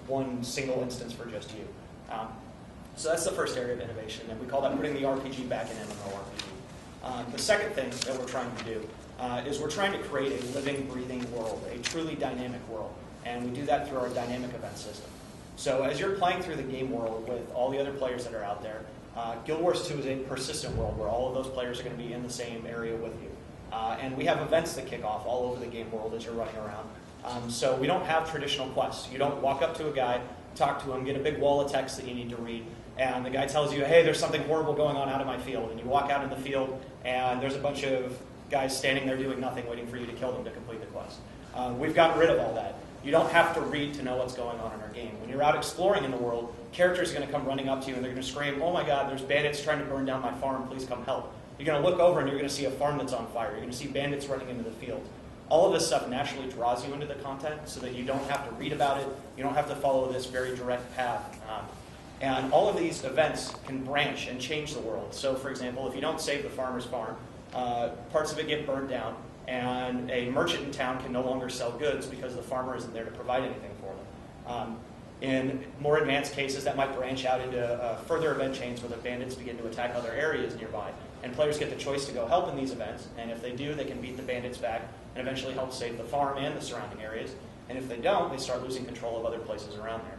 One single instance for just you. So that's the first area of innovation, and we call that putting the RPG back in MMORPG. The second thing that we're trying to do is we're trying to create a living, breathing world, a truly dynamic world, and we do that through our dynamic event system. So as you're playing through the game world with all the other players that are out there, Guild Wars 2 is a persistent world where all of those players are going to be in the same area with you. And we have events that kick off all over the game world as you're running around. So we don't have traditional quests. You don't walk up to a guy, talk to him, get a big wall of text that you need to read, and the guy tells you, hey, there's something horrible going on out in my field. And you walk out in the field, and there's a bunch of guys standing there doing nothing, waiting for you to kill them to complete the quest. We've gotten rid of all that. You don't have to read to know what's going on in our game. When you're out exploring in the world, characters are going to come running up to you, and they're going to scream, oh my god, there's bandits trying to burn down my farm, please come help. You're going to look over, and you're going to see a farm that's on fire. You're going to see bandits running into the field. All of this stuff naturally draws you into the content so that you don't have to read about it. You don't have to follow this very direct path. And all of these events can branch and change the world. So, for example, if you don't save the farmer's farm, parts of it get burned down, and a merchant in town can no longer sell goods because the farmer isn't there to provide anything for them. In more advanced cases, that might branch out into further event chains where the bandits begin to attack other areas nearby. And players get the choice to go help in these events, and if they do, they can beat the bandits back and eventually help save the farm and the surrounding areas. And if they don't, they start losing control of other places around there.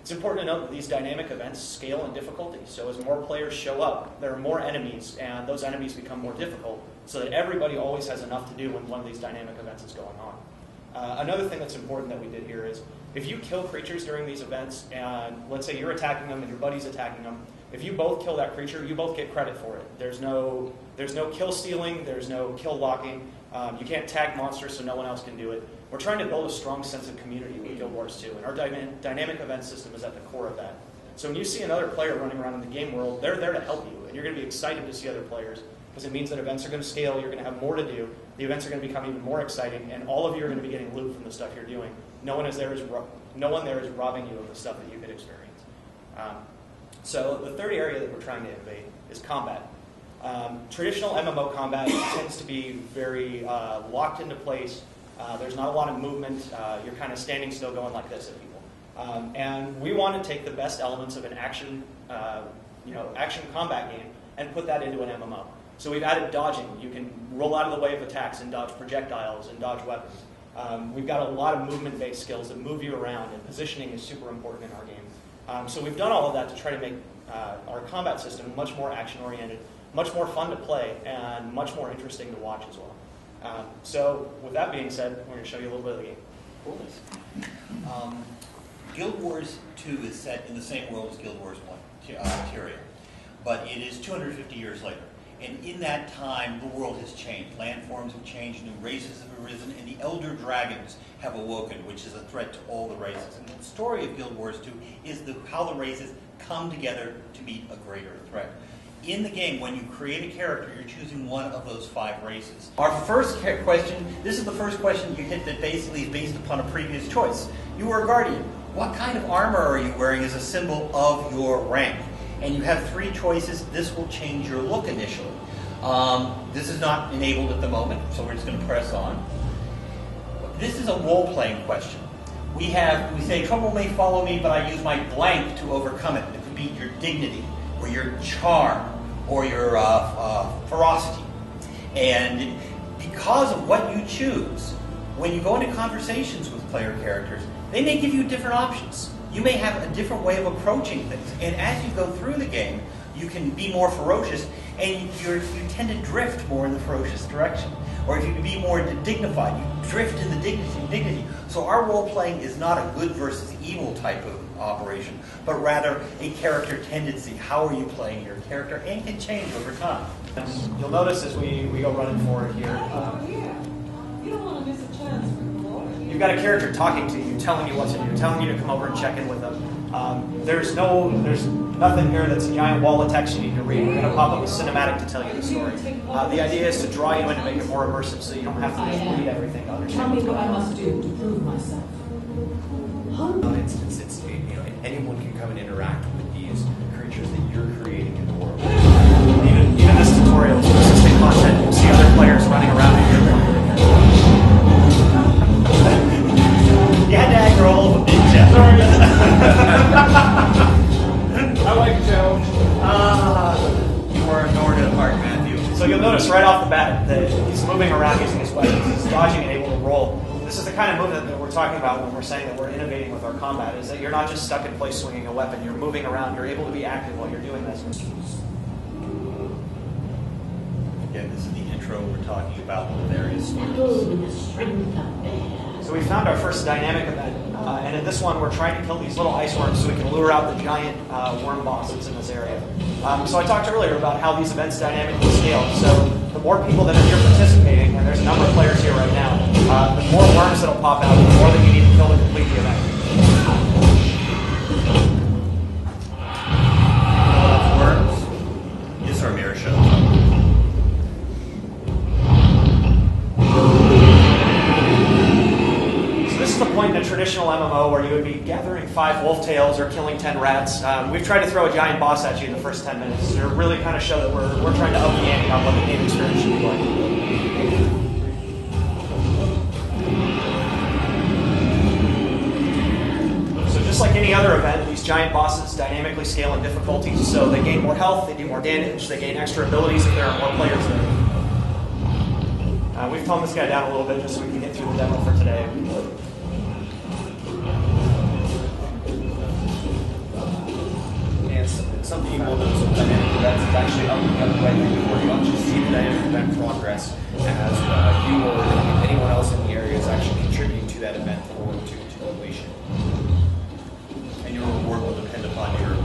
It's important to note that these dynamic events scale in difficulty. So as more players show up, there are more enemies, and those enemies become more difficult, so that everybody always has enough to do when one of these dynamic events is going on. Another thing that's important that we did here is, if you kill creatures during these events, and let's say you're attacking them and your buddy's attacking them, if you both kill that creature, you both get credit for it. There's no kill stealing, there's no kill locking, you can't tag monsters so no one else can do it. We're trying to build a strong sense of community with Guild Wars 2, and our dynamic event system is at the core of that. So when you see another player running around in the game world, they're there to help you, and you're going to be excited to see other players, because it means that events are going to scale, you're going to have more to do, the events are going to become even more exciting, and all of you are going to be getting loot from the stuff you're doing. No one there is robbing you of the stuff that you could experience. So the third area that we're trying to innovate is combat. Traditional MMO combat tends to be very locked into place. There's not a lot of movement. You're kind of standing still going like this at people. And we want to take the best elements of an action combat game and put that into an MMO. So we've added dodging. You can roll out of the way of attacks and dodge projectiles and dodge weapons. We've got a lot of movement-based skills that move you around, and positioning is super important in our game. So we've done all of that to try to make our combat system much more action-oriented, much more fun to play, and much more interesting to watch as well. So with that being said, we're going to show you a little bit of the game. Cool. Guild Wars 2 is set in the same world as Guild Wars 1, Tyria, but it is 250 years later. And in that time, the world has changed. Landforms have changed, new races have arisen, and the Elder Dragons have awoken, which is a threat to all the races. And the story of Guild Wars 2 is how the races come together to meet a greater threat. In the game, when you create a character, you're choosing one of those 5 races. Our first question, this is the first question you hit that basically is based upon a previous choice. You were a Guardian. What kind of armor are you wearing as a symbol of your rank? And you have 3 choices. This will change your look initially. This is not enabled at the moment, so we're just going to press on. This is a role-playing question. We say, trouble may follow me, but I use my blank to overcome it. It could be your dignity, or your charm, or your ferocity. And because of what you choose, when you go into conversations with player characters, they may give you different options. You may have a different way of approaching things. And as you go through the game, you can be more ferocious, and you tend to drift more in the ferocious direction. Or if you can be more dignified, you drift in the dignity. So our role-playing is not a good versus evil type of operation, but rather a character tendency. How are you playing your character? And it can change over time. You'll notice as we go running forward here, you don't want to miss a chance. You've got a character talking to you, telling you what to do, telling you to come over and check in with them. There's nothing here that's a giant wall of text you need to read. We're going to pop up a cinematic to tell you the story. The idea is to draw you in and make it more immersive so you don't have to just read everything to understand. Tell me what I must do to prove myself. For instance, anyone can come and interact with these creatures moving around using his weapons. He's dodging and able to roll. This is the kind of movement that we're talking about when we're saying that we're innovating with our combat, is that you're not just stuck in place swinging a weapon, you're moving around, you're able to be active while you're doing this. Again, this is the intro. We're talking about the various So we found our first dynamic event, and in this one we're trying to kill these little ice worms so we can lure out the giant worm bosses in this area. So I talked earlier about how these events dynamically scale. So the more people that are here participating, and there's a number of players here right now, the more worms that'll pop out, the more that you need to kill to complete the event. worms. This is our mirror show. This is the point in a traditional MMO where you would be gathering 5 wolf tails or killing 10 rats. We've tried to throw a giant boss at you in the first 10 minutes to really kind of show that we're trying to up the ante on what the game experience should be like. So just like any other event, these giant bosses dynamically scale in difficulty. So they gain more health, they do more damage, they gain extra abilities if there are more players there. We've toned this guy down a little bit just so we can get through the demo for today. Some people notice with dynamic events is actually up the other way before you actually see the dynamic event progress as you or anyone else in the area is actually contributing to that event or to completion. And your reward will depend upon your